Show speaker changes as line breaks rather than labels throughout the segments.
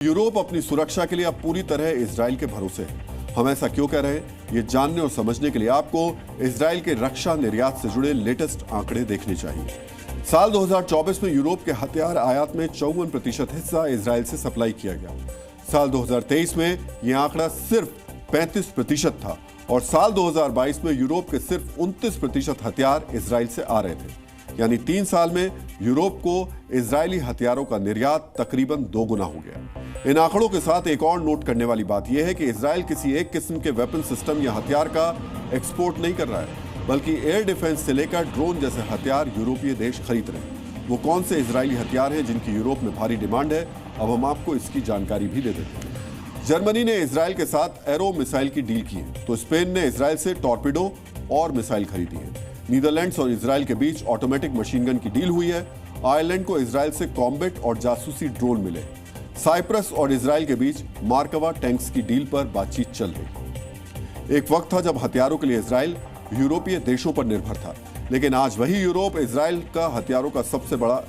Europe अपनी सुरक्षा के लिए अब पूरी तरह इजराइल के भरोसे है। हम ऐसा क्यों कह रहे हैं, ये जानने और समझने के लिए आपको इजराइल के रक्षा निर्यात से जुड़े लेटेस्ट आंकड़े देखने चाहिए। साल 2024 में यूरोप के हथियार आयात में 54% हिस्सा इजराइल से सप्लाई किया गया। साल 2023 में यह आंकड़ा सिर्फ 35% था और साल 2022 में यूरोप के सिर्फ 29% हथियार इजराइल से आ रहे थे। यानी 3 साल में यूरोप को इजरायली हथियारों का निर्यात तकरीबन 2 गुना हो गया। इन आंकड़ों के साथ एक और नोट करने वाली बात यह है कि इजराइल किसी एक किस्म के वेपन सिस्टम या हथियार का एक्सपोर्ट नहीं कर रहा है, बल्कि एयर डिफेंस से लेकर ड्रोन जैसे हथियार यूरोपीय देश खरीद रहे हैं। वो कौन से इजरायली हथियार हैं जिनकी यूरोप में भारी डिमांड है, अब हम आपको इसकी जानकारी भी दे देते हैं। जर्मनी ने इजराइल के साथ एरो मिसाइल की डील की है, तो स्पेन ने इजराइल से टॉर्पिडो और मिसाइल खरीदी है। नीदरलैंड्स और इजराइल के बीच ऑटोमेटिक मशीन गन की डील हुई है। आयरलैंड को इजराइल से कॉम्बैट और जासूसी ड्रोन मिले। साइप्रस और इजराइल के बीच मार्कवा टैंक्स की डील पर बातचीत चल रही। एक वक्त था जब हथियारों के लिए इजराइल यूरोपीय देशों पर निर्भर था, लेकिन आज वही यूरोप इजराइल का हथियारों का सबसे बड़ा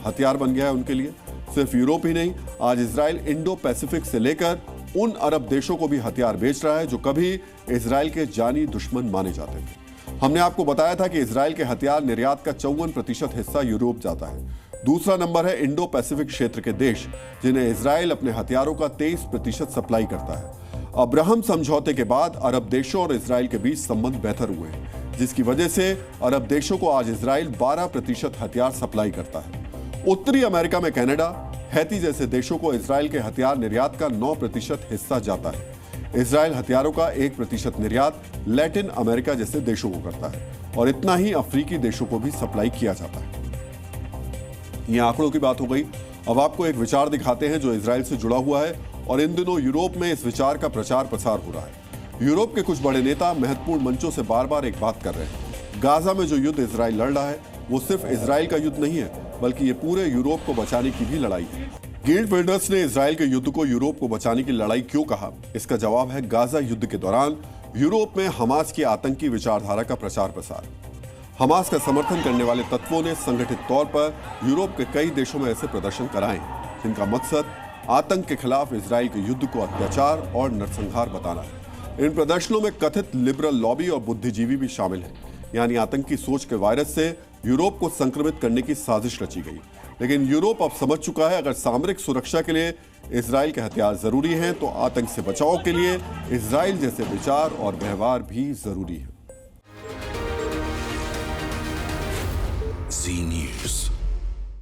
हथियार बन गया है उनके लिए। सिर्फ यूरोप ही नहीं, आज इजराइल इंडो पैसिफिक से लेकर उन अरब देशों को भी हथियार बेच रहा है जो कभी इजराइल के जानी दुश्मन माने जाते थे। हमने आपको बताया था कि इजराइल के हथियार निर्यात का 54% हिस्सा यूरोप जाता है। दूसरा नंबर है इंडो पैसिफिक क्षेत्र के देश, जिन्हें इजराइल अपने हथियारों का 23% सप्लाई करता है। अब्राहम समझौते के बाद अरब देशों और इजराइल के बीच संबंध बेहतर हुए हैं, जिसकी वजह से अरब देशों को आज इजराइल 12% हथियार सप्लाई करता है। उत्तरी अमेरिका में कनाडा, हैती जैसे देशों को इजराइल के हथियार निर्यात का 9% हिस्सा जाता है। इजराइल हथियारों का 1% निर्यात लैटिन अमेरिका जैसे देशों को करता है और इतना ही अफ्रीकी देशों को भी सप्लाई किया जाता है। ये आंकड़ों की बात हो गई। अब आपको एक विचार दिखाते हैं जो इजराइल से जुड़ा हुआ है और इन दिनों यूरोप में इस विचार का प्रचार प्रसार हो रहा है। यूरोप के कुछ बड़े नेता महत्वपूर्ण मंचों से बार बार एक बात कर रहे हैं। गाजा में जो युद्ध इजराइल लड़ रहा है वो सिर्फ इजराइल का युद्ध नहीं है, बल्कि ये पूरे यूरोप को बचाने की भी लड़ाई है। गिल्ड बिल्डर्स ने इजराइल के युद्ध को यूरोप को बचाने की लड़ाई क्यों कहा? इसका जवाब है गाजा युद्ध के दौरान यूरोप में हमास की आतंकी विचारधारा का प्रचार प्रसार। हमास का समर्थन करने वाले तत्वों ने संगठित तौर पर यूरोप के कई देशों में ऐसे प्रदर्शन कराए जिनका मकसद आतंक के खिलाफ इजराइल के युद्ध को अत्याचार और नरसंहार बताना है। इन प्रदर्शनों में कथित लिबरल लॉबी और बुद्धिजीवी भी शामिल हैं, यानी आतंकी सोच के वायरस से यूरोप को संक्रमित करने की साजिश रची गई। लेकिन यूरोप अब समझ चुका है, अगर सामरिक सुरक्षा के लिए इजराइल के हथियार जरूरी हैं तो आतंक से बचाव के लिए इजराइल जैसे विचार और व्यवहार भी जरूरी है।